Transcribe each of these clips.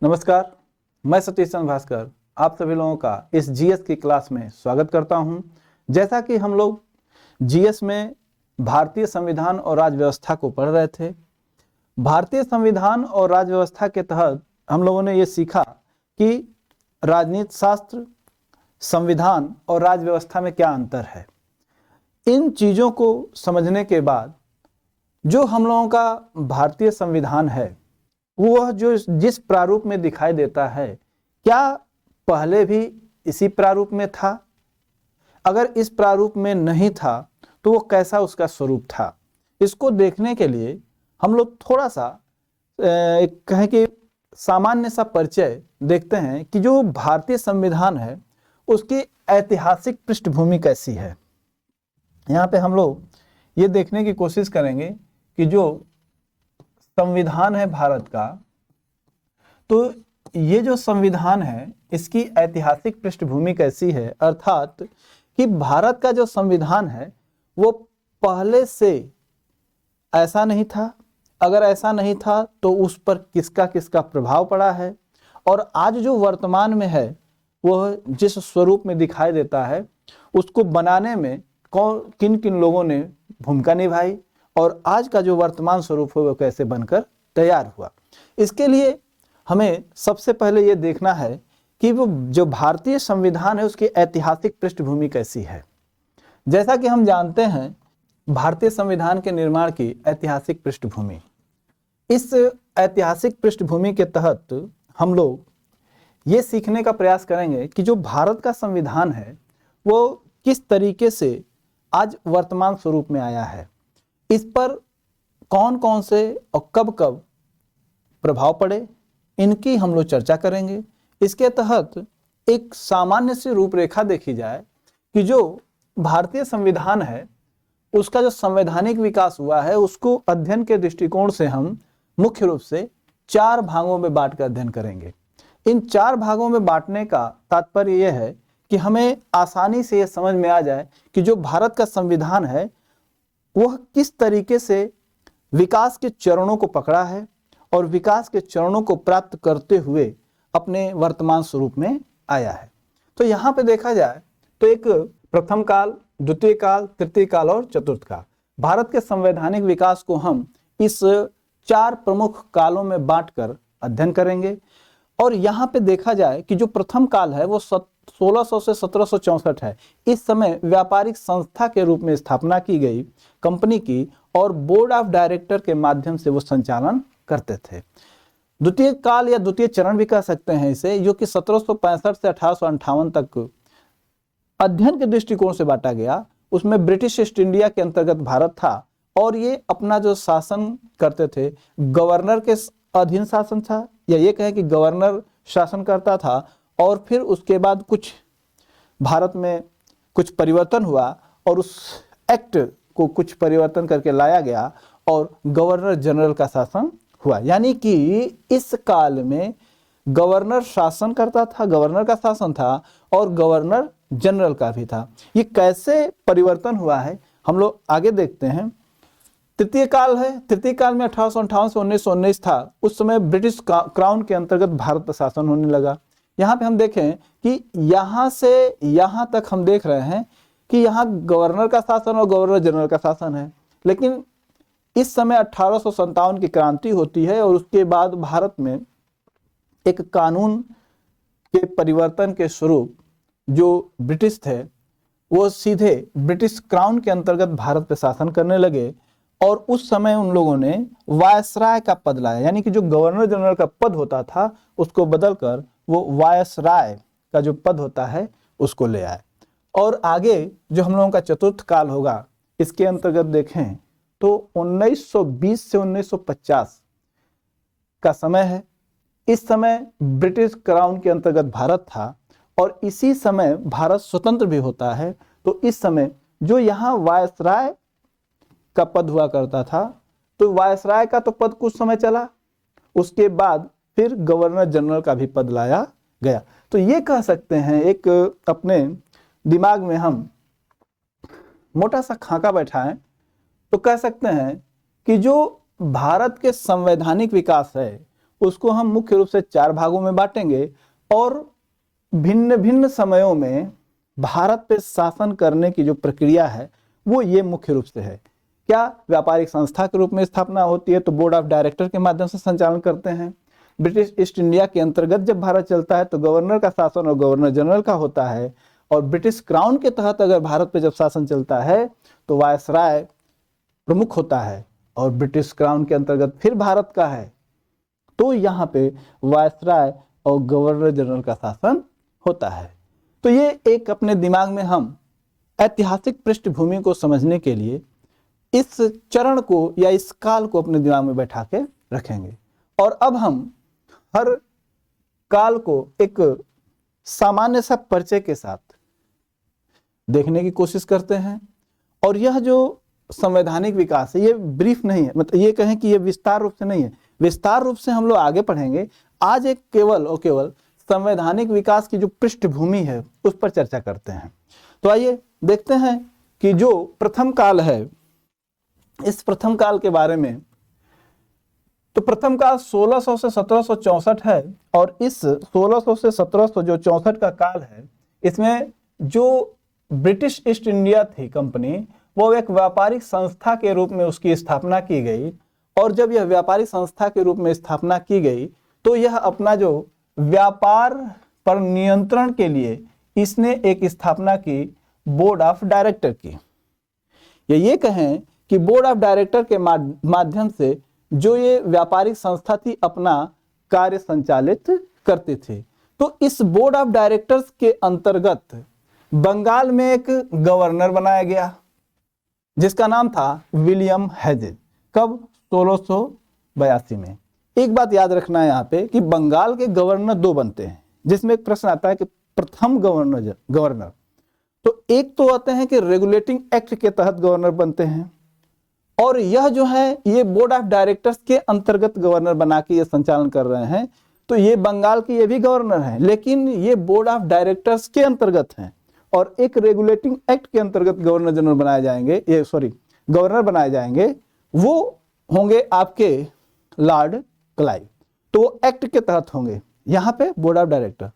नमस्कार, मैं सतीश चंद्र भास्कर आप सभी लोगों का इस जीएस की क्लास में स्वागत करता हूं। जैसा कि हम लोग जीएस में भारतीय संविधान और राज्य व्यवस्था को पढ़ रहे थे, भारतीय संविधान और राज्य व्यवस्था के तहत हम लोगों ने ये सीखा कि राजनीति शास्त्र, संविधान और राज्य व्यवस्था में क्या अंतर है। इन चीज़ों को समझने के बाद जो हम लोगों का भारतीय संविधान है वह जो जिस प्रारूप में दिखाई देता है, क्या पहले भी इसी प्रारूप में था? अगर इस प्रारूप में नहीं था तो वो कैसा उसका स्वरूप था? इसको देखने के लिए हम लोग थोड़ा सा कहें कि सामान्य सा परिचय देखते हैं कि जो भारतीय संविधान है उसकी ऐतिहासिक पृष्ठभूमि कैसी है। यहाँ पे हम लोग ये देखने की कोशिश करेंगे कि जो संविधान है भारत का, तो ये जो संविधान है इसकी ऐतिहासिक पृष्ठभूमि कैसी है, अर्थात कि भारत का जो संविधान है वो पहले से ऐसा नहीं था। अगर ऐसा नहीं था तो उस पर किसका किसका प्रभाव पड़ा है, और आज जो वर्तमान में है वह जिस स्वरूप में दिखाई देता है उसको बनाने में किन किन लोगों ने भूमिका निभाई, और आज का जो वर्तमान स्वरूप है वो कैसे बनकर तैयार हुआ। इसके लिए हमें सबसे पहले ये देखना है कि वो जो भारतीय संविधान है उसकी ऐतिहासिक पृष्ठभूमि कैसी है। जैसा कि हम जानते हैं भारतीय संविधान के निर्माण की ऐतिहासिक पृष्ठभूमि, इस ऐतिहासिक पृष्ठभूमि के तहत हम लोग ये सीखने का प्रयास करेंगे कि जो भारत का संविधान है वो किस तरीके से आज वर्तमान स्वरूप में आया है, इस पर कौन कौन से और कब कब प्रभाव पड़े, इनकी हम लोग चर्चा करेंगे। इसके तहत एक सामान्य सी रूपरेखा देखी जाए कि जो भारतीय संविधान है उसका जो संवैधानिक विकास हुआ है उसको अध्ययन के दृष्टिकोण से हम मुख्य रूप से 4 भागों में बांट कर अध्ययन करेंगे। इन 4 भागों में बांटने का तात्पर्य यह है कि हमें आसानी से यह समझ में आ जाए कि जो भारत का संविधान है वह किस तरीके से विकास के चरणों को पकड़ा है और विकास के चरणों को प्राप्त करते हुए अपने वर्तमान स्वरूप में आया है। तो यहाँ पे देखा जाए तो एक प्रथम काल, द्वितीय काल, तृतीय काल और चतुर्थ काल, भारत के संवैधानिक विकास को हम इस 4 प्रमुख कालों में बांटकर अध्ययन करेंगे। और यहाँ पे देखा जाए कि जो प्रथम काल है वो 1600 से 1764 है। इस समय व्यापारिक संस्था के रूप में स्थापना की गई कंपनी की, और बोर्ड ऑफ डायरेक्टर के माध्यम से वो संचालन करते थे। द्वितीय काल या द्वितीय चरण भी कह सकते हैं इसे, जो कि 1765 से 1858 तक अध्ययन के दृष्टिकोण से बांटा गया। उसमें ब्रिटिश ईस्ट इंडिया के अंतर्गत भारत था और ये अपना जो शासन करते थे गवर्नर के अधीन शासन था, या ये कहें कि गवर्नर शासन करता था। और फिर उसके बाद कुछ भारत में कुछ परिवर्तन हुआ और उस एक्ट को कुछ परिवर्तन करके लाया गया और गवर्नर जनरल का शासन हुआ। यानी कि इस काल में गवर्नर शासन करता था, गवर्नर का शासन था और गवर्नर जनरल का भी था। ये कैसे परिवर्तन हुआ है हम लोग आगे देखते हैं। तृतीय काल है, तृतीय काल में 1858 से 1919 था। उस समय ब्रिटिश क्राउन के अंतर्गत भारत पर शासन होने लगा। यहाँ पे हम देखें कि यहाँ से यहाँ तक हम देख रहे हैं कि यहाँ गवर्नर का शासन और गवर्नर जनरल का शासन है। लेकिन इस समय 1857 की क्रांति होती है और उसके बाद भारत में एक कानून के परिवर्तन के स्वरूप जो ब्रिटिश थे वो सीधे ब्रिटिश क्राउन के अंतर्गत भारत पर शासन करने लगे। और उस समय उन लोगों ने वायसराय का पद लाया, यानी कि जो गवर्नर जनरल का पद होता था उसको बदलकर वो वायसराय का जो पद होता है उसको ले आए। और आगे जो हम लोगों का चतुर्थ काल होगा इसके अंतर्गत देखें तो 1920 से 1950 का समय है। इस समय ब्रिटिश क्राउन के अंतर्गत भारत था और इसी समय भारत स्वतंत्र भी होता है। तो इस समय जो यहाँ वायसराय का पद हुआ करता था, तो वायसराय का तो पद कुछ समय चला, उसके बाद फिर गवर्नर जनरल का भी पद लाया गया। तो ये कह सकते हैं, एक अपने दिमाग में हम मोटा सा खाका बैठाएं तो कह सकते हैं कि जो भारत के संवैधानिक विकास है उसको हम मुख्य रूप से 4 भागों में बांटेंगे और भिन्न भिन्न समयों में भारत पे शासन करने की जो प्रक्रिया है वो ये मुख्य रूप से है। क्या व्यापारिक संस्था के रूप में स्थापना होती है तो बोर्ड ऑफ डायरेक्टर के माध्यम से संचालन करते हैं। ब्रिटिश ईस्ट इंडिया के अंतर्गत जब भारत चलता है तो गवर्नर का शासन और गवर्नर जनरल का होता है, और ब्रिटिश क्राउन के तहत अगर भारत पे जब शासन चलता है तो वायसराय प्रमुख होता है, और ब्रिटिश क्राउन के अंतर्गत फिर भारत का है तो यहाँ पे वायसराय और गवर्नर जनरल का शासन होता है। तो ये एक अपने दिमाग में हम ऐतिहासिक पृष्ठभूमि को समझने के लिए इस चरण को या इस काल को अपने दिमाग में बैठा के रखेंगे। और अब हम हर काल को एक सामान्य सा परिचय के साथ देखने की कोशिश करते हैं। और यह जो संवैधानिक विकास है ये ब्रीफ नहीं है, मतलब ये कहें कि ये विस्तार रूप से नहीं है, विस्तार रूप से हम लोग आगे पढ़ेंगे। आज एक केवल और केवल संवैधानिक विकास की जो पृष्ठभूमि है उस पर चर्चा करते हैं। तो आइए देखते हैं कि जो प्रथम काल है, इस प्रथम काल के बारे में। तो प्रथम काल 1600 से 1764 है, और इस 1600 से 1700 जो 64 का काल है, इसमें जो ब्रिटिश ईस्ट इंडिया थी कंपनी, वो एक व्यापारिक संस्था के रूप में उसकी स्थापना की गई। और जब यह व्यापारिक संस्था के रूप में स्थापना की गई तो यह अपना जो व्यापार पर नियंत्रण के लिए इसने एक स्थापना की बोर्ड ऑफ डायरेक्टर की। ये कहें कि बोर्ड ऑफ डायरेक्टर के माध्यम से जो ये व्यापारिक संस्था थी अपना कार्य संचालित करती थी। तो इस बोर्ड ऑफ डायरेक्टर्स के अंतर्गत बंगाल में एक गवर्नर बनाया गया जिसका नाम था विलियम हेजेज। कब? 1682 में। एक बात याद रखना है यहाँ पे कि बंगाल के गवर्नर 2 बनते हैं, जिसमें एक प्रश्न आता है कि प्रथम गवर्नर तो एक तो आते हैं कि रेगुलेटिंग एक्ट के तहत गवर्नर बनते हैं, और यह जो है ये बोर्ड ऑफ डायरेक्टर्स के अंतर्गत गवर्नर बना के ये संचालन कर रहे हैं। तो ये बंगाल के ये भी गवर्नर हैं, लेकिन ये बोर्ड ऑफ डायरेक्टर्स के अंतर्गत हैं, और एक रेगुलेटिंग एक्ट के अंतर्गत गवर्नर जनरल बनाए जाएंगे, गवर्नर बनाए जाएंगे, वो होंगे आपके लॉर्ड क्लाइव। तो एक्ट के तहत होंगे यहाँ पे बोर्ड ऑफ डायरेक्टर।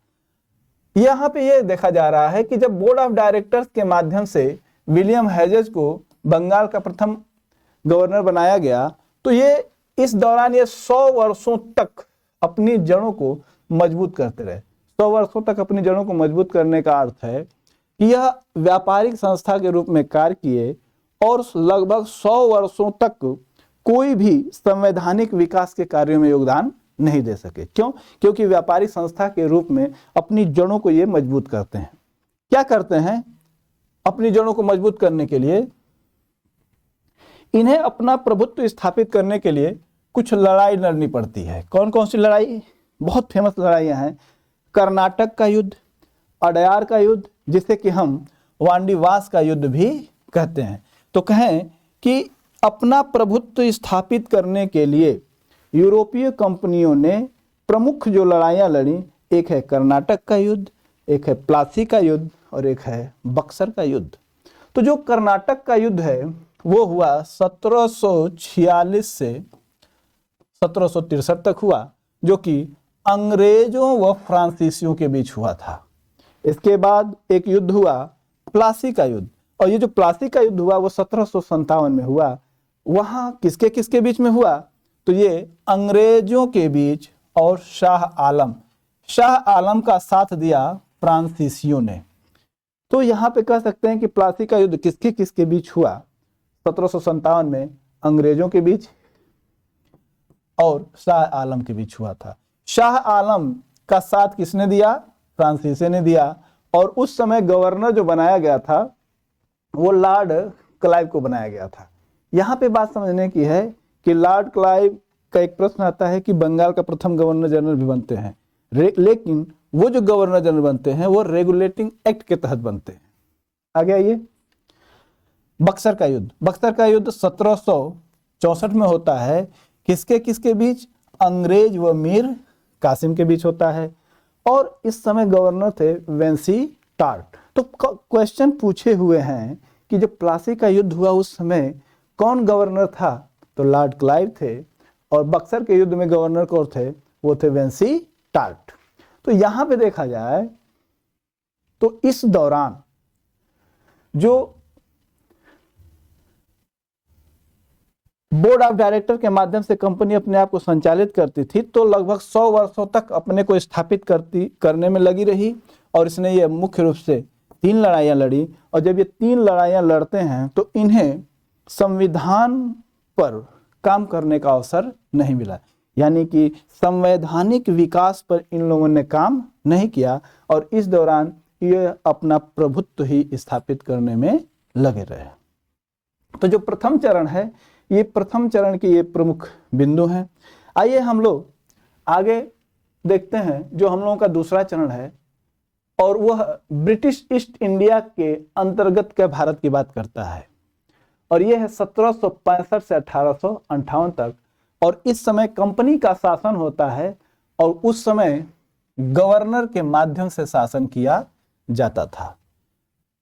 यहाँ पे ये देखा जा रहा है कि जब बोर्ड ऑफ डायरेक्टर्स के माध्यम से विलियम हेजेज को बंगाल का प्रथम गवर्नर बनाया गया तो ये इस दौरान ये 100 वर्षों तक अपनी जड़ों को मजबूत करते रहे। 100 वर्षों तक अपनी जड़ों को मजबूत करने का अर्थ है कि यह व्यापारिक संस्था के रूप में कार्य किए और लगभग 100 वर्षों तक कोई भी संवैधानिक विकास के कार्यों में योगदान नहीं दे सके। क्यों? क्योंकि व्यापारिक संस्था के रूप में अपनी जड़ों को ये मजबूत करते हैं। क्या करते हैं? अपनी जड़ों को मजबूत करने के लिए इन्हें अपना प्रभुत्व स्थापित करने के लिए कुछ लड़ाई लड़नी पड़ती है। कौन कौन सी लड़ाई? बहुत फेमस लड़ाइयाँ हैं। कर्नाटक का युद्ध, अडयार का युद्ध, जिसे कि हम वांडीवास का युद्ध भी कहते हैं। तो कहें कि अपना प्रभुत्व स्थापित करने के लिए यूरोपीय कंपनियों ने प्रमुख जो लड़ाइयाँ लड़ी, एक है कर्नाटक का युद्ध, एक है प्लासी का युद्ध और एक है बक्सर का युद्ध। तो जो कर्नाटक का युद्ध है वो हुआ 1746 से 1763 तक हुआ, जो कि अंग्रेजों व फ्रांसीसियों के बीच हुआ था। इसके बाद एक युद्ध हुआ प्लासी का युद्ध, और ये जो प्लासी का युद्ध हुआ वो 1757 में हुआ। वहां किसके किसके बीच में हुआ? तो ये अंग्रेजों के बीच और शाह आलम का साथ दिया फ्रांसीसियों ने। तो यहाँ पे कह सकते हैं कि प्लासी का युद्ध किसके किसके बीच हुआ? 1757 में अंग्रेजों के बीच और शाह आलम के बीच हुआ था। शाह आलम का साथ किसने दिया? फ्रांसीसी ने दिया। और उस समय गवर्नर जो बनाया गया था वो लॉर्ड क्लाइव को बनाया गया था। यहाँ पे बात समझने की है कि लॉर्ड क्लाइव का एक प्रश्न आता है कि बंगाल का प्रथम गवर्नर जनरल भी बनते हैं, लेकिन वो जो गवर्नर जनरल बनते हैं वो रेगुलेटिंग एक्ट के तहत बनते हैं। आगे आइए। बक्सर का युद्ध 1764 में होता है। किसके किसके बीच? अंग्रेज व मीर कासिम के बीच होता है, और इस समय गवर्नर थे वेंसी टार्ट। तो क्वेश्चन पूछे हुए हैं कि जब प्लासी का युद्ध हुआ उस समय कौन गवर्नर था? तो लॉर्ड क्लाइव थे। और बक्सर के युद्ध में गवर्नर कौन थे? वो थे वेंसीटार्ट। तो यहां पे देखा जाए तो इस दौरान जो बोर्ड ऑफ डायरेक्टर के माध्यम से कंपनी अपने आप को संचालित करती थी, तो लगभग 100 वर्षों तक अपने को स्थापित करने में लगी रही। और इसने ये मुख्य रूप से 3 लड़ाइयां लड़ी, और जब ये 3 लड़ाइयां लड़ते हैं तो इन्हें संविधान पर काम करने का अवसर नहीं मिला, यानी कि संवैधानिक विकास पर इन लोगों ने काम नहीं किया, और इस दौरान ये अपना प्रभुत्व ही स्थापित करने में लगे रहे। तो जो प्रथम चरण है, ये प्रथम चरण के ये प्रमुख बिंदु हैं। आइए हम लोग आगे देखते हैं जो हम लोगों का दूसरा चरण है, और वह ब्रिटिश ईस्ट इंडिया के अंतर्गत के भारत की बात करता है, और यह है 1765 से 1858 तक। और इस समय कंपनी का शासन होता है, और उस समय गवर्नर के माध्यम से शासन किया जाता था।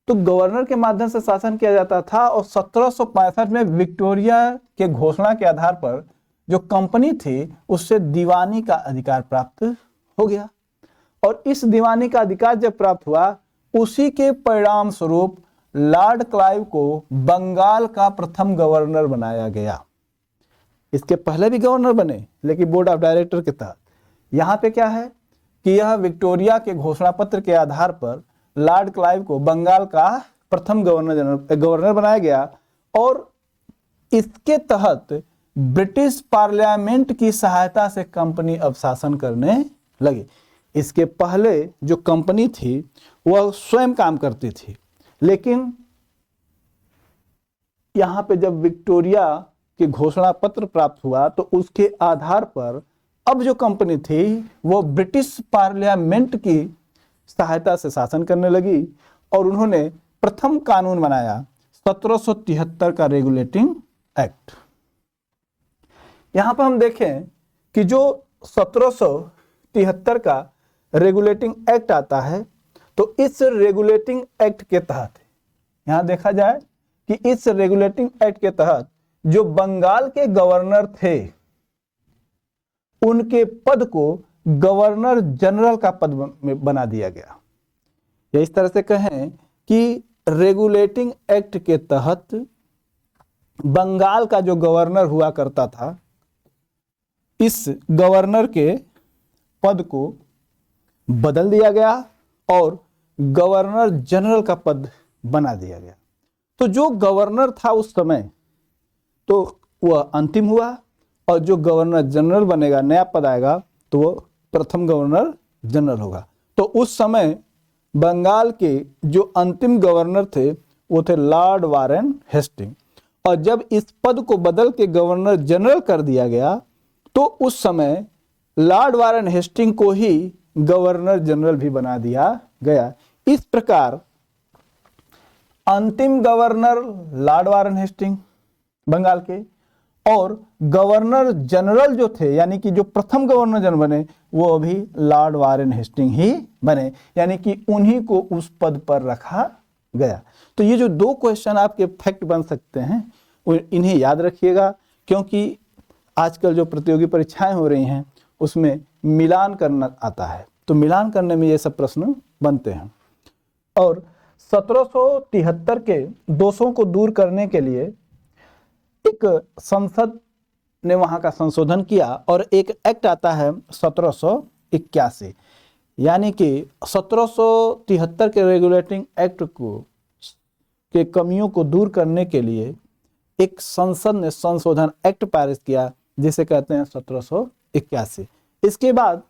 तो गवर्नर के माध्यम से शासन किया जाता था, और 1765 में विक्टोरिया के घोषणा के आधार पर जो कंपनी थी उससे दीवानी का अधिकार प्राप्त हो गया। और इस दीवानी का अधिकार जब प्राप्त हुआ, उसी के परिणाम स्वरूप लॉर्ड क्लाइव को बंगाल का प्रथम गवर्नर बनाया गया। इसके पहले भी गवर्नर बने, लेकिन बोर्ड ऑफ डायरेक्टर के तहत। यहाँ पे क्या है कि यह विक्टोरिया के घोषणा पत्र के आधार पर लॉर्ड क्लाइव को बंगाल का प्रथम गवर्नर बनाया गया, और इसके तहत ब्रिटिश पार्लियामेंट की सहायता से कंपनी अब शासन करने लगी। इसके पहले जो कंपनी थी वह स्वयं काम करती थी, लेकिन यहां पे जब विक्टोरिया के घोषणा पत्र प्राप्त हुआ तो उसके आधार पर अब जो कंपनी थी वो ब्रिटिश पार्लियामेंट की सहायता से शासन करने लगी, और उन्होंने प्रथम कानून बनाया 1773 का रेगुलेटिंग एक्ट। यहां पर हम देखें कि जो 1773 का रेगुलेटिंग एक्ट आता है, तो इस रेगुलेटिंग एक्ट के तहत यहां देखा जाए कि इस रेगुलेटिंग एक्ट के तहत जो बंगाल के गवर्नर थे उनके पद को गवर्नर जनरल का पद बना दिया गया। या इस तरह से कहें कि रेगुलेटिंग एक्ट के तहत बंगाल का जो गवर्नर हुआ करता था, इस गवर्नर के पद को बदल दिया गया और गवर्नर जनरल का पद बना दिया गया। तो जो गवर्नर था उस समय तो वह अंतिम हुआ, और जो गवर्नर जनरल बनेगा, नया पद आएगा, तो वो प्रथम गवर्नर जनरल होगा। तो उस समय बंगाल के जो अंतिम गवर्नर थे वो थे लॉर्ड वारेन हेस्टिंग, और जब इस पद को बदल के गवर्नर जनरल कर दिया गया तो उस समय लॉर्ड वारेन हेस्टिंग को ही गवर्नर जनरल भी बना दिया गया। इस प्रकार अंतिम governor Lord Warren Hasting Bengal के, और गवर्नर जनरल जो थे यानी कि जो प्रथम गवर्नर जनरल बने वो अभी लॉर्ड वारेन हेस्टिंग ही बने, यानी कि उन्हीं को उस पद पर रखा गया। तो ये जो 2 क्वेश्चन आपके फैक्ट बन सकते हैं इन्हें याद रखिएगा, क्योंकि आजकल जो प्रतियोगी परीक्षाएं हो रही हैं उसमें मिलान करना आता है, तो मिलान करने में ये सब प्रश्न बनते हैं। और 1773 के दोषों को दूर करने के लिए एक संसद ने वहां का संशोधन किया और एक एक्ट आता है 1781, यानी कि 1773 के रेगुलेटिंग एक्ट को के कमियों को दूर करने के लिए एक संसद ने संशोधन एक्ट पारित किया जिसे कहते हैं 1781। इसके बाद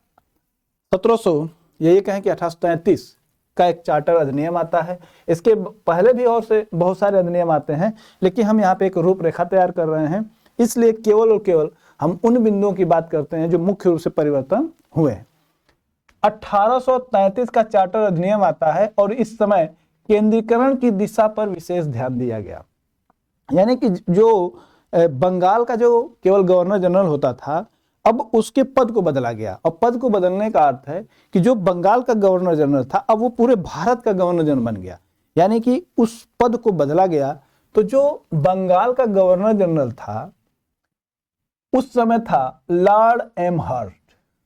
1700 ये कहें कि 1833 का एक चार्टर अधिनियम आता है। इसके पहले भी और से बहुत सारे अधिनियम आते हैं, लेकिन हम यहाँ पे एक रूपरेखा तैयार कर रहे हैं, इसलिए केवल और केवल हम उन बिंदुओं की बात करते हैं जो मुख्य रूप से परिवर्तन हुए। 1833 का चार्टर अधिनियम आता है और इस समय केंद्रीकरण की दिशा पर विशेष ध्यान दिया गया, यानी कि जो बंगाल का जो केवल गवर्नर जनरल होता था अब उसके पद को बदला गया, और पद को बदलने का अर्थ है कि जो बंगाल का गवर्नर जनरल था अब वो पूरे भारत का गवर्नर जनरल बन गया, यानी कि उस पद को बदला गया। तो जो बंगाल का गवर्नर जनरल था उस समय था लॉर्ड एमहर्स्ट,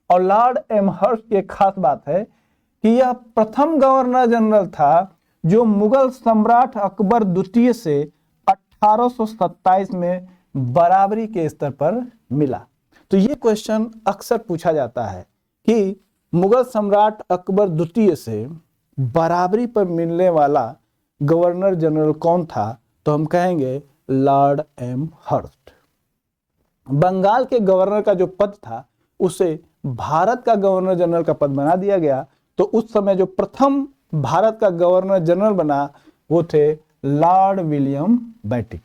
और लॉर्ड एमहर्स्ट की एक खास बात है कि यह प्रथम गवर्नर जनरल था जो मुगल सम्राट अकबर द्वितीय से 1827 में बराबरी के स्तर पर मिला। तो ये क्वेश्चन अक्सर पूछा जाता है कि मुगल सम्राट अकबर द्वितीय से बराबरी पर मिलने वाला गवर्नर जनरल कौन था, तो हम कहेंगे लॉर्ड एमहर्स्ट। बंगाल के गवर्नर का जो पद था उसे भारत का गवर्नर जनरल का पद बना दिया गया। तो उस समय जो प्रथम भारत का गवर्नर जनरल बना वो थे लॉर्ड विलियम बेंटिक।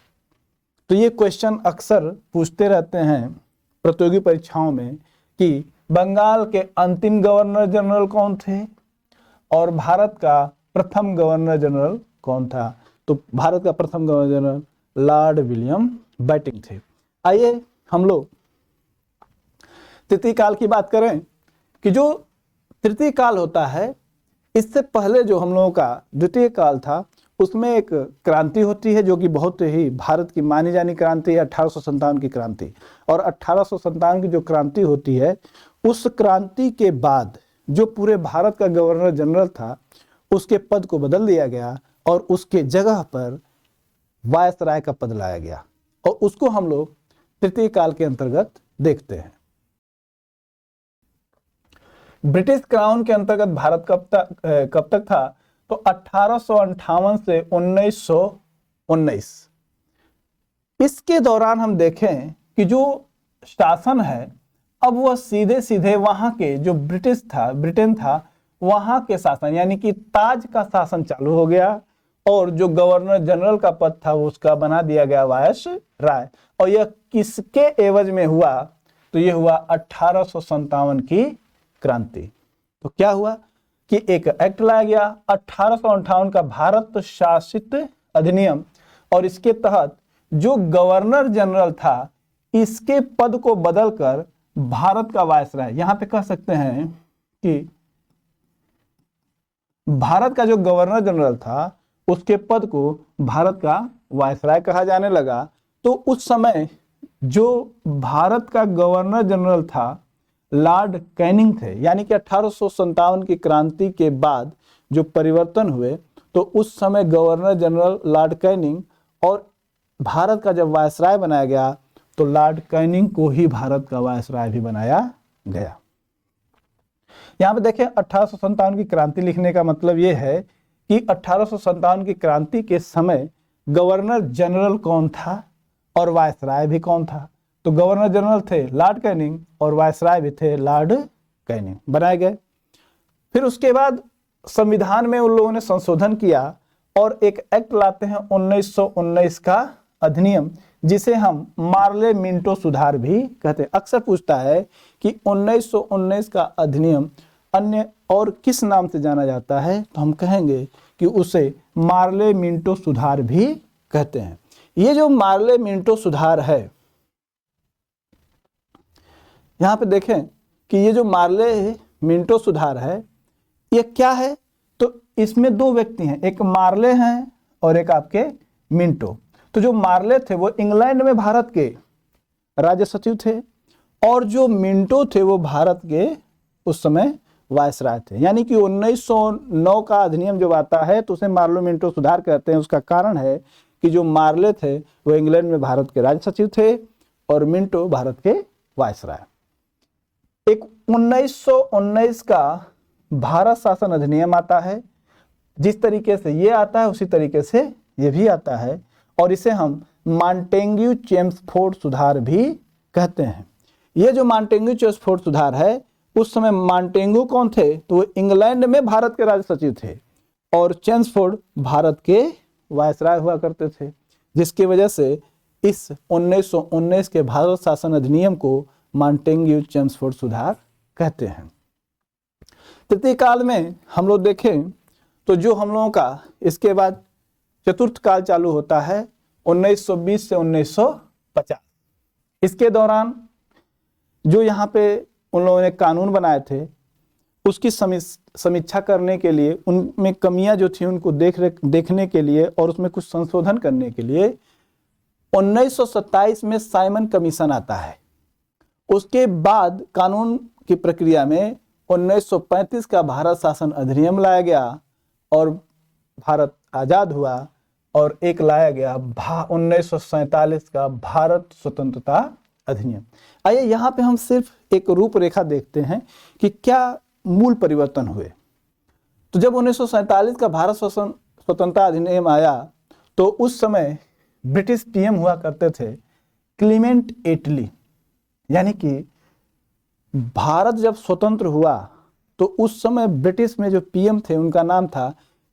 तो ये क्वेश्चन अक्सर पूछते रहते हैं प्रतियोगी परीक्षाओं में कि बंगाल के अंतिम गवर्नर जनरल कौन थे और भारत का प्रथम गवर्नर जनरल कौन था। तो भारत का प्रथम governor general Lord William Bentinck थे। आइए हम लोग तृतीय काल की बात करें कि जो तृतीय काल होता है, इससे पहले जो हम लोगों का द्वितीय काल था उसमें एक क्रांति होती है जो कि बहुत ही भारत की मानी जानी क्रांति है, 1857 की क्रांति। और 1857 की जो क्रांति होती है उस क्रांति के बाद जो पूरे भारत का गवर्नर जनरल था उसके पद को बदल दिया गया और उसके जगह पर वायसराय का पद लाया गया और उसको हम लोग तृतीय काल के अंतर्गत देखते हैं। ब्रिटिश क्राउन के अंतर्गत भारत कब तक था, तो 1858 से 1919। इसके दौरान हम देखें कि जो शासन है अब वह सीधे सीधे वहां के जो ब्रिटेन था वहां के शासन यानी कि ताज का शासन चालू हो गया और जो गवर्नर जनरल का पद था उसका बना दिया गया वायसराय। और यह किसके एवज में हुआ, तो यह हुआ 1857 की क्रांति। तो क्या हुआ कि एक एक्ट लाया गया 1858 का भारत शासित अधिनियम, और इसके तहत जो गवर्नर जनरल था इसके पद को बदलकर भारत का वायसराय, यहां पे कह सकते हैं कि भारत का जो गवर्नर जनरल था उसके पद को भारत का वायसराय कहा जाने लगा। तो उस समय जो भारत का गवर्नर जनरल था लॉर्ड कैनिंग थे, यानी कि 1857 की क्रांति के बाद जो परिवर्तन हुए तो उस समय गवर्नर जनरल लॉर्ड कैनिंग, और भारत का जब वायसराय बनाया गया तो लॉर्ड कैनिंग को ही भारत का वायसराय भी बनाया गया। यहां पे देखें 1857 की क्रांति लिखने का मतलब यह है कि 1857 की क्रांति के समय गवर्नर जनरल कौन था और वायसराय भी कौन था। तो गवर्नर जनरल थे लॉर्ड कैनिंग और वायसराय भी थे लॉर्ड कैनिंग बनाए गए। फिर उसके बाद संविधान में उन लोगों ने संशोधन किया और एक एक्ट लाते हैं 1919 का अधिनियम, जिसे हम मार्ले मिंटो सुधार भी कहते हैं। अक्सर पूछता है कि 1919 का अधिनियम अन्य और किस नाम से जाना जाता है, तो हम कहेंगे कि उसे मार्ले मिंटो सुधार भी कहते हैं। ये जो मार्ले मिंटो सुधार है, यहां पे देखें कि ये जो मार्ले मिंटो सुधार है ये क्या है, तो इसमें दो व्यक्ति हैं, एक मार्ले हैं और एक आपके मिंटो। तो जो मार्ले थे वो इंग्लैंड में भारत के राज्य सचिव थे और जो मिंटो थे वो भारत के उस समय वायसराय थे। यानी कि 1909 का अधिनियम जब आता है तो उसे मार्ले मिंटो सुधार कहते हैं। उसका कारण है कि जो मार्ले थे वो इंग्लैंड में भारत के राज्य सचिव थे और मिंटो भारत के वायसराय। एक 1919 का भारत शासन अधिनियम आता है, जिस तरीके से ये आता है उसी तरीके से ये भी आता है और इसे हम मॉन्टेग्यू चेम्सफोर्ड सुधार भी कहते हैं। ये जो मॉन्टेग्यू चेम्सफोर्ड सुधार है, उस समय मॉन्टेग्यू कौन थे, तो वो इंग्लैंड में भारत के राज्य सचिव थे और चेम्सफोर्ड भारत के वायसराय हुआ करते थे, जिसकी वजह से इस 1919 के भारत शासन अधिनियम को मॉन्टेग्यू चेम्सफोर्ड सुधार कहते हैं। तृतीय काल में हम लोग देखें तो जो हम लोगों का इसके बाद चतुर्थ काल चालू होता है 1920 से 1950। इसके दौरान जो यहाँ पे उन लोगों ने कानून बनाए थे उसकी समीक्षा करने के लिए, उनमें कमियां जो थी उनको देखने के लिए और उसमें कुछ संशोधन करने के लिए 1927 में साइमन कमीशन आता है। उसके बाद कानून की प्रक्रिया में 1935 का भारत शासन अधिनियम लाया गया और भारत आज़ाद हुआ, और एक लाया गया 1947 का भारत स्वतंत्रता अधिनियम। आइए यहाँ पे हम सिर्फ एक रूपरेखा देखते हैं कि क्या मूल परिवर्तन हुए। तो जब 1947 का भारत स्वतंत्रता अधिनियम आया तो उस समय ब्रिटिश पीएम हुआ करते थे क्लीमेंट एटली। यानी कि भारत जब स्वतंत्र हुआ तो उस समय ब्रिटिश में जो पीएम थे उनका नाम था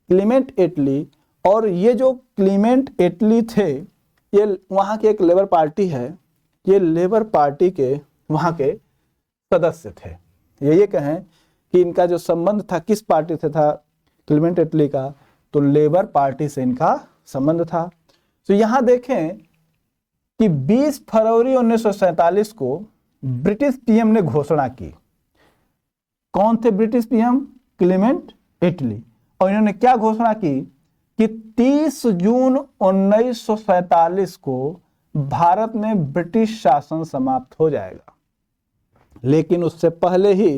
क्लीमेंट एटली, और ये जो क्लीमेंट एटली थे ये वहाँ की एक लेबर पार्टी है, ये लेबर पार्टी के वहाँ के सदस्य थे। ये कहें कि इनका जो संबंध था किस पार्टी से था क्लीमेंट एटली का, तो लेबर पार्टी से इनका संबंध था। तो यहाँ देखें कि 20 फरवरी 1947 को ब्रिटिश पीएम ने घोषणा की। कौन थे ब्रिटिश पीएम? क्लीमेंट एटली। और इन्होंने क्या घोषणा की कि 30 जून 1947 को भारत में ब्रिटिश शासन समाप्त हो जाएगा। लेकिन उससे पहले ही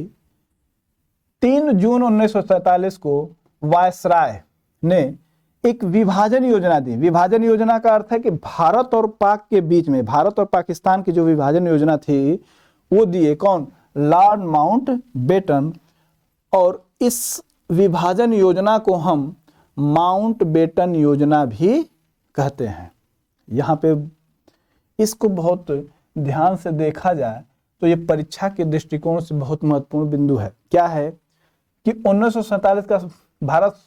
3 जून 1947 को वायसराय ने एक विभाजन योजना दी। विभाजन योजना का अर्थ है कि भारत और पाक के बीच में, भारत और पाकिस्तान की जो विभाजन योजना थी वो दिए कौन? Lord Mountbatten. और इस विभाजन योजना को हम माउंटबेटन योजना भी कहते हैं। यहाँ पे इसको बहुत ध्यान से देखा जाए तो ये परीक्षा के दृष्टिकोण से बहुत महत्वपूर्ण बिंदु है। क्या है कि 1947 का भारत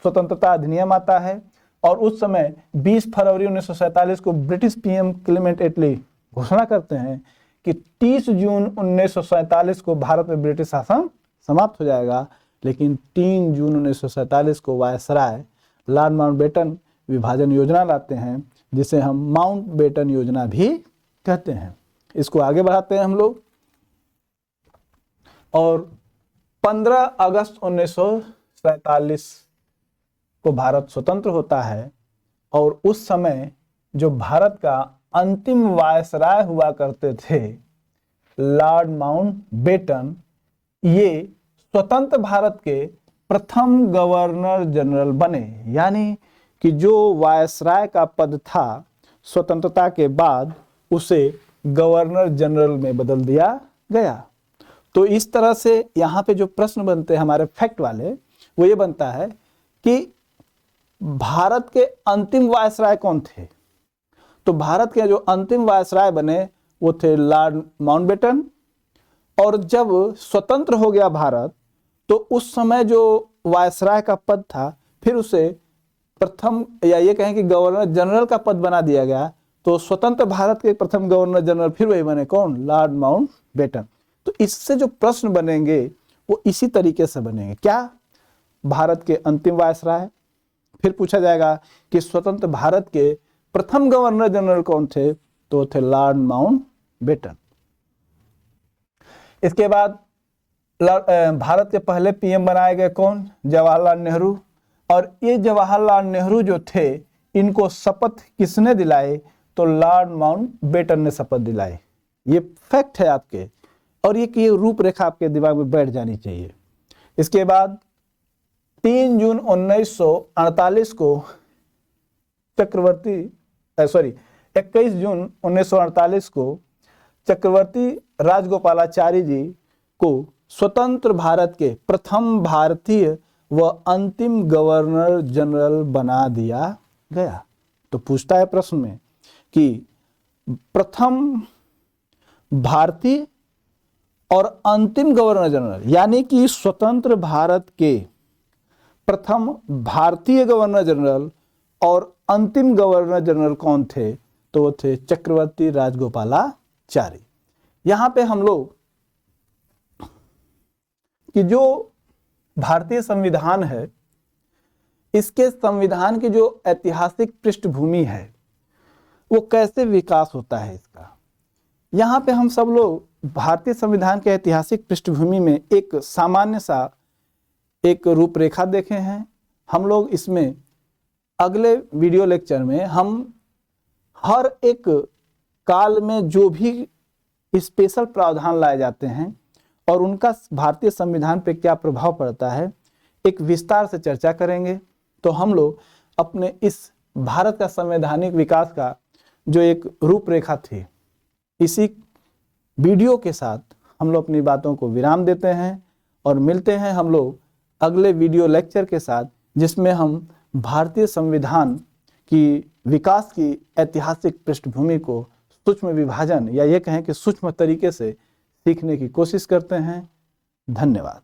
स्वतंत्रता अधिनियम आता है और उस समय 20 फरवरी 1947 को ब्रिटिश पीएम क्लीमेंट एटली घोषणा करते हैं कि 30 जून 1947 को भारत में ब्रिटिश शासन समाप्त हो जाएगा। लेकिन 3 जून 1947 को वायसराय लॉर्ड माउंटबेटन विभाजन योजना लाते हैं, जिसे हम माउंटबेटन योजना भी कहते हैं। इसको आगे बढ़ाते हैं हम लोग, और 15 अगस्त 1947 को भारत स्वतंत्र होता है। और उस समय जो भारत का अंतिम वायसराय हुआ करते थे लॉर्ड माउंटबेटन, ये स्वतंत्र भारत के प्रथम गवर्नर जनरल बने। यानी कि जो वायसराय का पद था स्वतंत्रता के बाद उसे गवर्नर जनरल में बदल दिया गया। तो इस तरह से यहाँ पे जो प्रश्न बनते हैं हमारे फैक्ट वाले, वो ये बनता है कि भारत के अंतिम वायसराय कौन थे? तो भारत के जो अंतिम वायसराय बने वो थे लॉर्ड माउंटबेटन। और जब स्वतंत्र हो गया भारत तो उस समय जो वायसराय का पद था फिर उसे प्रथम, या ये कहें कि गवर्नर जनरल का पद बना दिया गया। तो स्वतंत्र भारत के प्रथम गवर्नर जनरल फिर वही बने, कौन? Lord Mountbatten. तो इससे जो प्रश्न बनेंगे वो इसी तरीके से बनेंगे। क्या? भारत के अंतिम वायसराय, फिर पूछा जाएगा कि स्वतंत्र भारत के प्रथम गवर्नर जनरल कौन थे? तो थे लॉर्ड माउंटबेटन। इसके बाद भारत के पहले पीएम बनाए गए कौन? जवाहरलाल नेहरू। और ये जवाहरलाल नेहरू जो थे इनको शपथ किसने दिलाई? तो लॉर्ड माउंटबेटन ने शपथ दिलाई। ये फैक्ट है आपके, और ये रूपरेखा आपके दिमाग में बैठ जानी चाहिए। इसके बाद 3 जून 1948 को 21 जून 1948 को चक्रवर्ती राजगोपालाचारी जी को स्वतंत्र भारत के प्रथम भारतीय व अंतिम गवर्नर जनरल बना दिया गया। तो पूछता है प्रश्न में कि प्रथम भारतीय और अंतिम गवर्नर जनरल, यानी कि स्वतंत्र भारत के प्रथम भारतीय गवर्नर जनरल और अंतिम गवर्नर जनरल कौन थे? तो वो थे चक्रवर्ती राजगोपालाचारी। यहां पे हम लोग कि जो भारतीय संविधान है, इसके संविधान की जो ऐतिहासिक पृष्ठभूमि है वो कैसे विकास होता है इसका, यहाँ पे हम सब लोग भारतीय संविधान के ऐतिहासिक पृष्ठभूमि में एक सामान्य सा एक रूपरेखा देखे हैं। हम लोग इसमें अगले वीडियो लेक्चर में हम हर एक काल में जो भी स्पेशल प्रावधान लाए जाते हैं और उनका भारतीय संविधान पे क्या प्रभाव पड़ता है, एक विस्तार से चर्चा करेंगे। तो हम लोग अपने इस भारत का संवैधानिक विकास का जो एक रूपरेखा थी, इसी वीडियो के साथ हम लोग अपनी बातों को विराम देते हैं और मिलते हैं हम लोग अगले वीडियो लेक्चर के साथ, जिसमें हम भारतीय संविधान की विकास की ऐतिहासिक पृष्ठभूमि को सूक्ष्म विभाजन या ये कहें कि सूक्ष्म तरीके से सीखने की कोशिश करते हैं। धन्यवाद।